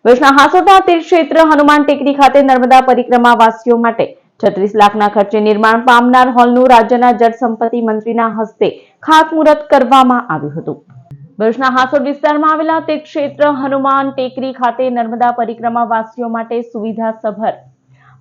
ભરૂચના હાસોટા તીર્થ ક્ષેત્ર હનુમાન ટેકરી ખાતે નર્મદા પરિક્રમા વાસીઓ માટે 36 લાખના ખર્ચે નિર્માણ પામનાર હોલનું રાજ્યના જળ સંપત્તિ મંત્રીના હસ્તે ખાતમુહૂર્ત કરવામાં આવ્યું હતું। ભરૂચના હાસોટ વિસ્તારમાં આવેલા તીર્થ ક્ષેત્ર હનુમાન ટેકરી ખાતે નર્મદા પરિક્રમા વાસીઓ માટે સુવિધાસભર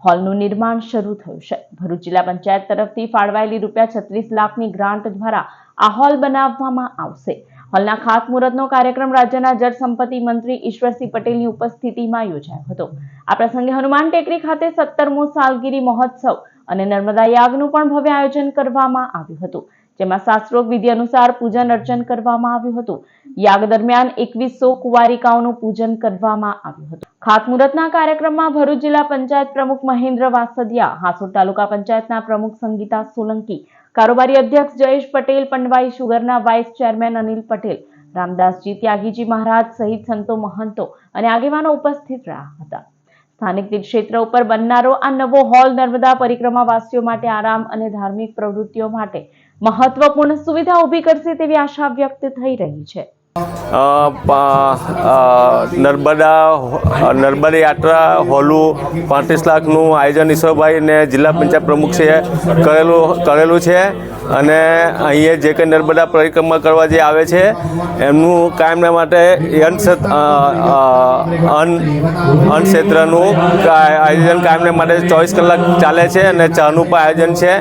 હોલનું નિર્માણ શરૂ થયું છે। ભરૂચ જિલ્લા પંચાયત તરફથી ફાળવાયેલી ₹36 લાખની ગ્રાન્ટ દ્વારા આ હોલ બનાવવામાં આવશે। હોલના ખાતમુહૂર્તનો કાર્યક્રમ રાજ્યના જળ સંપત્તિ મંત્રી ઈશ્વરસિંહ પટેલની ઉપસ્થિતિમાં યોજાયો હતો। આ પ્રસંગે હનુમાન ટેકરી ખાતે 17મો સાલગીરી મહોત્સવ અને નર્મદા યાગનું પણ ભવ્ય આયોજન કરવામાં આવ્યું હતું, જેમાં શાસ્ત્રોક્ત વિધિ અનુસાર પૂજન અર્ચન કરવામાં આવ્યું હતું। યાગ દરમિયાન 2100 કુંવારિકાઓનું પૂજન કરવામાં આવ્યું હતું। ખાતમુહૂર્તના કાર્યક્રમમાં ભરૂચ જિલ્લા પંચાયત પ્રમુખ મહેન્દ્ર વાસદિયા, હાસોટ તાલુકા પંચાયતના પ્રમુખ સંગીતા સોલંકી, કારોબારી અધ્યક્ષ જયેશ પટેલ, પંડવાઈ શુગરના વાઇસ ચેરમેન અનિલ પટેલ, રામદાસજી ત્યાગીજી મહારાજ સહિત સંતો મહંતો અને આગેવાનો ઉપસ્થિત રહ્યા હતા। સ્થાનિક તીર્થ ક્ષેત્ર ઉપર બનનારો આ નવો હોલ નર્મદા પરિક્રમા વાસીઓ માટે આરામ અને ધાર્મિક પ્રવૃત્તિઓ માટે મહત્વપૂર્ણ સુવિધા ઊભી કરશે તેવી આશા વ્યક્ત થઈ રહી છે। નર્મદા યાત્રા હોલું 35 લાખનું આયોજન ઈશ્વરભાઈ ને જિલ્લા પંચાયત પ્રમુખ છે કરેલું છે અને અહીંયા જે કંઈ નર્મદા પરિક્રમા કરવા જે આવે છે એમનું કાયમના માટે અન્ન ક્ષેત્રનું આયોજન કાયમના માટે 24 કલાક ચાલે છે અને ચાનું પણ આયોજન છે।